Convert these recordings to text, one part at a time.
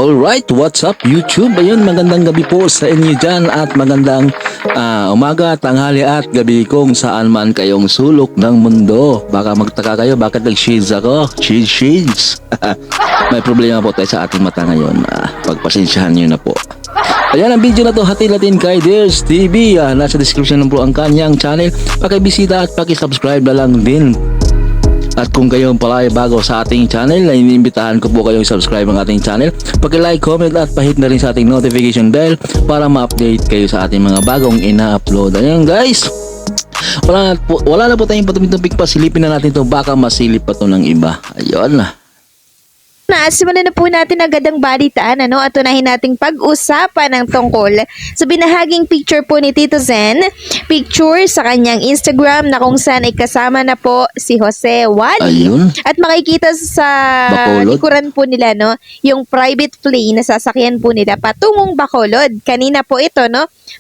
Alright, what's up YouTube? Ayun, magandang gabi po sa inyo dyan at magandang umaga, tanghali at gabi kung saan man kayong sulok ng mundo. Baka magtaka kayo, bakit nag-shades ako? Shades. May problema po tayo sa ating mata ngayon. Pagpasensyahan nyo na po. Ayan, ang video na to hatid natin kay Dears TV. Nasa description lang po ang kanyang channel. Pakibisita at pakisubscribe na lang din. At kung kayo pala ay bago sa ating channel, ay iniimbitahan ko po kayong subscribe ang ating channel. Paki-like, comment at pahit na rin sa ating notification bell para ma-update kayo sa ating mga bagong ina-upload. Ayan guys, wala na po tayong patupik pa. Silipin na natin to, baka masilip pa to ng iba. Ayun na. Simulan na po natin agad ang balitaan at unahin nating pag-usapan ng tungkol sa binahaging picture po ni Tito Zen, picture sa kanyang Instagram na kung saan ay kasama na po si Jose Wally. Ayun. At makikita sa Bacolod. likuran po nila yung private plane na sasakyan po nila patungong Bacolod. Kanina po ito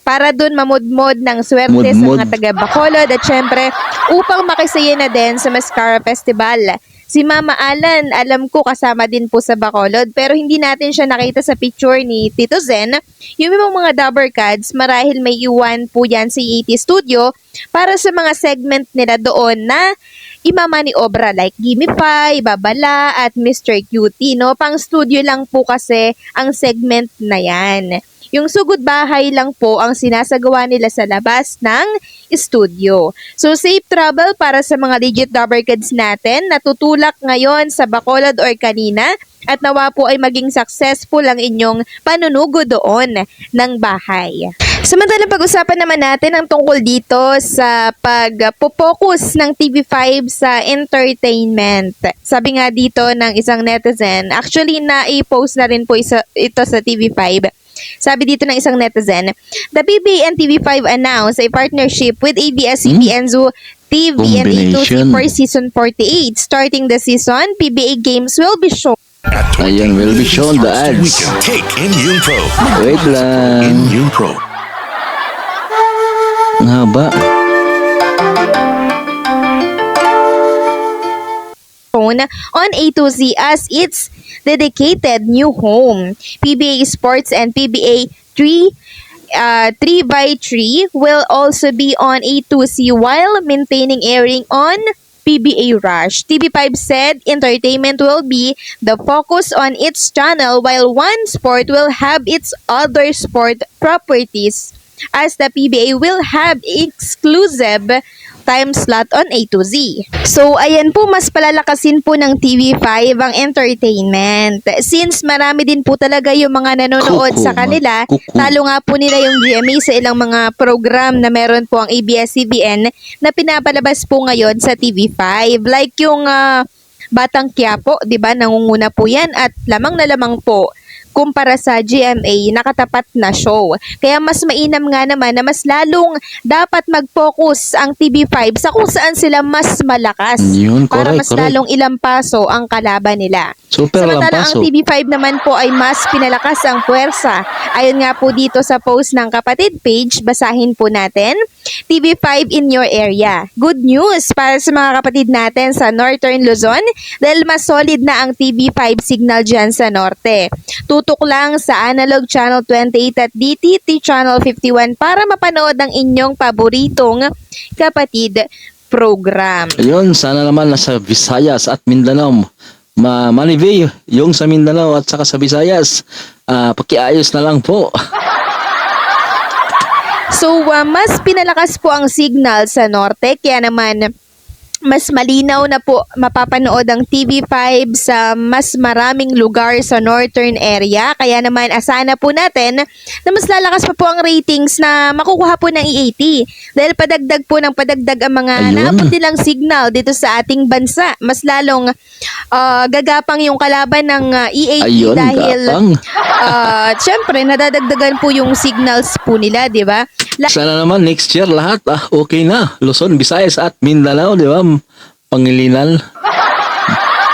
para dun mamudmod ng swerte Mudmud. sa mga taga Bacolod at syempre upang makisaya na din sa Mascara Festival. Si Mama Alan, alam ko kasama din po sa Bacolod pero hindi natin siya nakita sa picture ni Tito Zen. Yung mga Dabber Cats, marahil may iwan po yan sa EAT Studio para sa mga segment nila doon na imama ni obra like Gimme Five, Babala at Mr. Cutie. Pang studio lang po kasi ang segment na yan. Yung sugod bahay lang po ang sinasagawa nila sa labas ng studio. So, safe travel para sa mga legit Dabber Kids natin na tutulak ngayon sa Bacolod or kanina at nawa po ay maging successful ang inyong panunugo doon ng bahay. Samantalang pag-usapan naman natin ang tungkol dito sa pag-focus ng TV5 sa entertainment. Sabi nga dito ng isang netizen, actually na-post na rin po ito sa TV5. Sabi dito ng isang netizen, the PBA and TV5 announced a partnership with ABS-CBN Zoo TV and A2C for season 48. Starting the season, PBA games will be shown. Ayun, will be shown the ads. We can take in Unpro. Wait In lang. Unpro. Ang haba. On A2Z as its dedicated new home. PBA Sports and PBA 3x3 will also be on A2C while maintaining airing on PBA Rush. TV5 said entertainment will be the focus on its channel while one sport will have its other sport properties as the PBA will have exclusive time slot on A2Z. So, ayan po, mas palalakasin po ng TV5 ang entertainment. Since marami din po talaga yung mga nanonood sa kanila, talo nga po nila yung GMA sa ilang mga program na meron po ang ABS-CBN na pinapalabas po ngayon sa TV5. Like yung Batang Quiapo, 'di ba? Nangunguna po 'yan at lamang na lamang po kumpara sa GMA, nakatapat na show. Kaya mas mainam nga naman na mas lalong dapat mag-focus ang TV5 sa kung saan sila mas malakas. Yun, para correct, mas lalong ilampaso ang kalaban nila. Super Samantala ang lampaso. TV5 naman po ay mas pinalakas ang puwersa. Ayon nga po dito sa post ng kapatid page, basahin po natin. TV5 in your area. Good news para sa mga kapatid natin sa Northern Luzon dahil mas solid na ang TV5 signal dyan sa norte. Tutok lang sa Analog Channel 28 at DTT Channel 51 para mapanood ang inyong paboritong kapatid program. Ayun, sana naman nasa Visayas at Mindanao. Manivay, yung sa Mindanao at saka sa Visayas, pakiayos na lang po. So, mas pinalakas po ang signal sa norte, kaya naman mas malinaw na po mapapanood ang TV5 sa mas maraming lugar sa northern area. Kaya naman asahan na po natin na mas lalakas pa po ang ratings na makukuha po ng EAT. Dahil padagdag po ng padagdag ang mga Ayun. naabot nilang signal dito sa ating bansa. Mas lalong gagapang yung kalaban ng EAT Ayun, dahil gapang. syempre nadadagdagan po yung signals po nila, di ba? Sana naman next year lahat okay na. Luzon, Visayas at Mindanao, di ba? Pangilinan.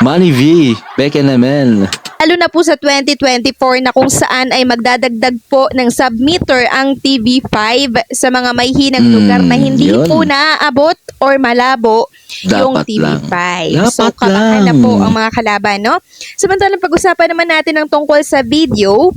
Manny V, Beke naman. Lalo na po sa 2024 na kung saan ay magdadagdag po ng submeter ang TV5 sa mga may hinang lugar na hindi yun. po naaabot or malabo yung Dapat TV5. lang. So, Dapat kabahan na lang. po ang mga kalaban, no? Samantalang pag-usapan naman natin ng tungkol sa video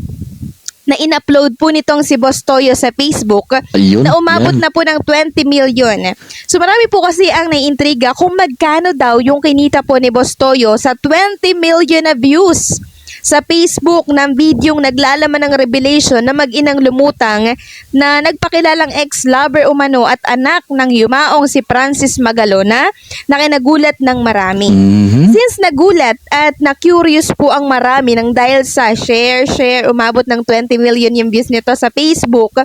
na in-upload po nitong si Boss Toyo sa Facebook Ayun, na umabot yan. na po ng 20 million. So marami po kasi ang naiintriga kung magkano daw yung kinita po ni Boss Toyo sa 20 million na views sa Facebook ng videong naglalaman ng revelation na mag-inang lumutang na nagpakilalang ex-lover umano at anak ng yumaong si Francis Magalona na kinagulat ng marami. Mhm. Since nagulat at na-curious po ang marami nang dahil sa share, umabot ng 20 million yung views nito sa Facebook.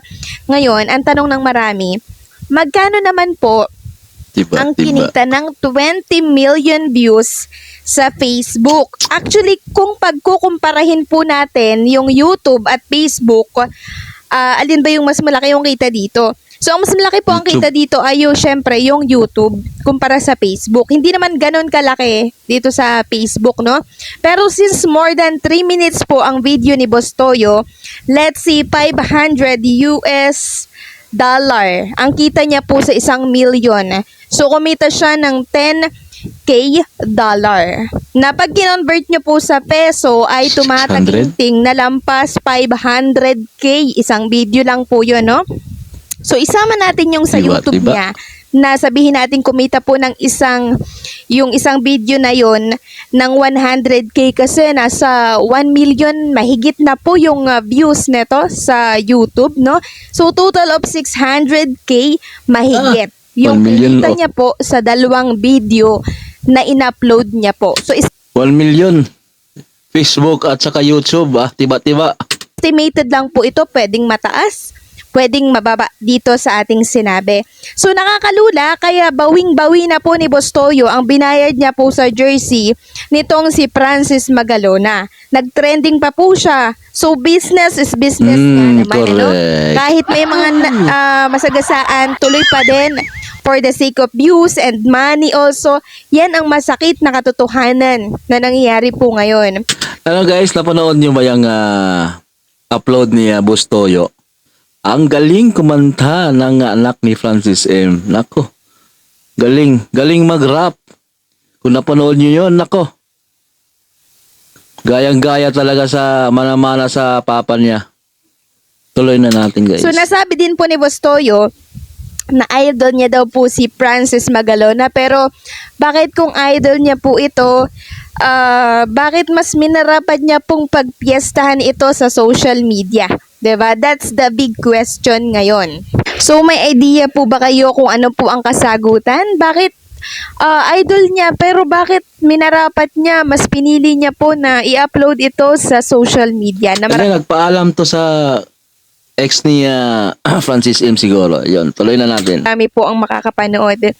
Ngayon, ang tanong ng marami, magkano naman po Diba, ang diba? kinita ng 20 million views sa Facebook? Actually, kung pagkukumparahin po natin yung YouTube at Facebook, alin ba yung mas malaki yung kita dito? So, ang mas malaki po ang YouTube. kita dito ay yung, syempre, yung YouTube kumpara sa Facebook. Hindi naman ganun kalaki dito sa Facebook, no? Pero since more than 3 minutes po ang video ni Boss Toyo, let's see, $500 ang kita niya po sa 1 million. So, kumita siya ng $10K. Na pag kinonvert nyo po sa peso ay tumataginting na lampas 500K. Isang video lang po yun, no? So, isama natin yung sa Diba, YouTube diba? niya na sabihin natin kumita po ng yung isang video na yon ng 100K kasi nasa 1 million mahigit na po yung views nito sa YouTube, no? So, total of 600K mahigit. Yung 1 million, kinita oh. niya po sa dalawang video na in-upload niya po. So, 1 million. Facebook at saka YouTube, tiba-tiba. estimated lang po ito, pwedeng mataas, pwedeng mababa dito sa ating sinabi. So nakakalula, kaya bawing-bawi na po ni Boss Toyo ang binayad niya po sa jersey nitong si Francis Magalona. Nag-trending pa po siya. So business is business nga naman, ano? Correct. Kahit may mga masagasaan, tuloy pa din for the sake of views and money also. Yan ang masakit na katotohanan na nangyayari po ngayon. Ano guys, napanood nyo ba yung upload ni Boss Toyo? Ang galing kumanta ng anak ni Francis M. Nako, galing mag-rap. Kung napanood nyo yun, nako. Gayang-gaya talaga sa mana-mana sa papa niya. Tuloy na natin guys. So nasabi din po ni Boss Toyo na idol niya daw po si Francis Magalona, pero bakit kung idol niya po ito, bakit mas minarapat niya pong pagpiestahan ito sa social media? 'Di ba? That's the big question ngayon. So may idea po ba kayo kung ano po ang kasagutan? Bakit idol niya, pero bakit minarapat niya, mas pinili niya po na i-upload ito sa social media? Na Kasi nagpaalam to sa ex ni Francis M. siguro. Yun, tuloy na natin. marami po ang makakapanood.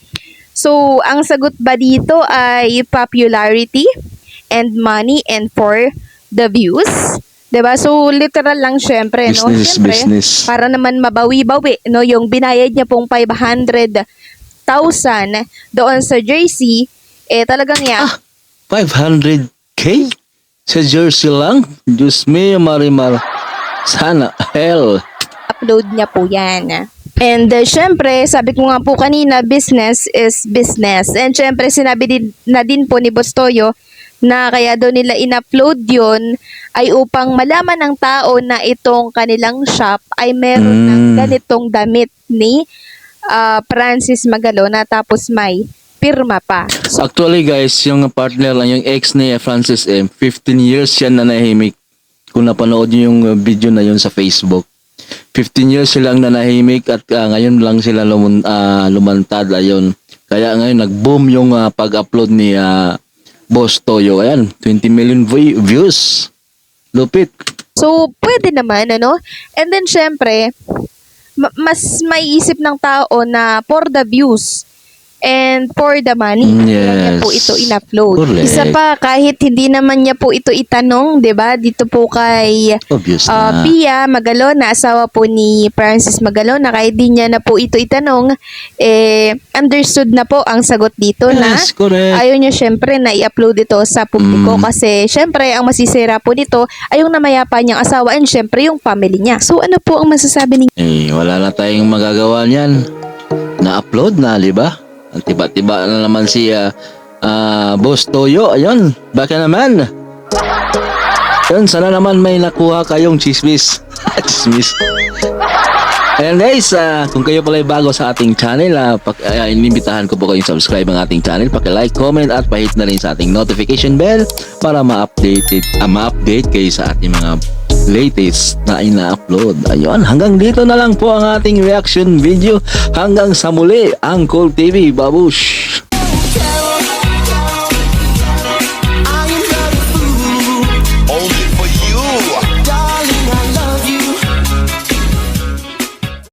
So, ang sagot ba dito ay popularity and money and for the views? 'Di ba? So, literal lang syempre, no? Business is Syempre, business. para naman mabawi-bawi, no? Yung binayad niya pong 500,000 doon sa jersey, talagang yan. 500K? Sa jersey lang? Diyos me, Marimar. Sana, hell. Upload niya po yan. And syempre, sabi ko nga po kanina, business is business. And syempre, sinabi din po ni Boss Toyo na kaya daw nila in-upload yun ay upang malaman ng tao na itong kanilang shop ay meron ng ganitong damit ni Francis Magalona, tapos may pirma pa. So, Actually guys, yung partner lang, yung ex ni Francis M, 15 years yan nanahimik. Kung napanood nyo yung video na yun sa Facebook. 15 years silang nanahimik at ngayon lang sila lumantad. Ayun. Kaya ngayon nag-boom yung pag-upload ni Boss Toyo. Ayan, 20 million views. Lupit. so pwede naman, ano? And then syempre, mas maiisip ng tao na for the views, and for the money. Kaya niya po ito in-upload. Correct. Isa pa, kahit hindi naman niya po ito itanong, 'di ba? Dito po kay Obvious na. Pia Magalona, asawa po ni Francis Magalona, kahit di niya na po ito itanong, understood na po ang sagot dito na Yes, correct. ayaw niya syempre na i-upload ito sa publiko kasi syempre ang masisira po dito ay yung namayapa niyang asawa and syempre yung family niya. So ano po ang masasabi ninyo? Wala na tayong magagawa niyan. Na-upload na, di ba? Ang tiba-tiba na naman si Boss Toyo. Ayun, baka naman. Ayun, sana naman may nakuha kayong chismis. Chismis. Ayan guys, kung kayo pala ay bago sa ating channel, inimbitahan ko po kayong subscribe ang ating channel. Paki-like, comment at pahit na rin sa ating notification bell para ma-update kayo sa ating mga latest na ina-upload. Ayun, hanggang dito na lang po ang ating reaction video. Hanggang sa muli, Uncle TV, babush!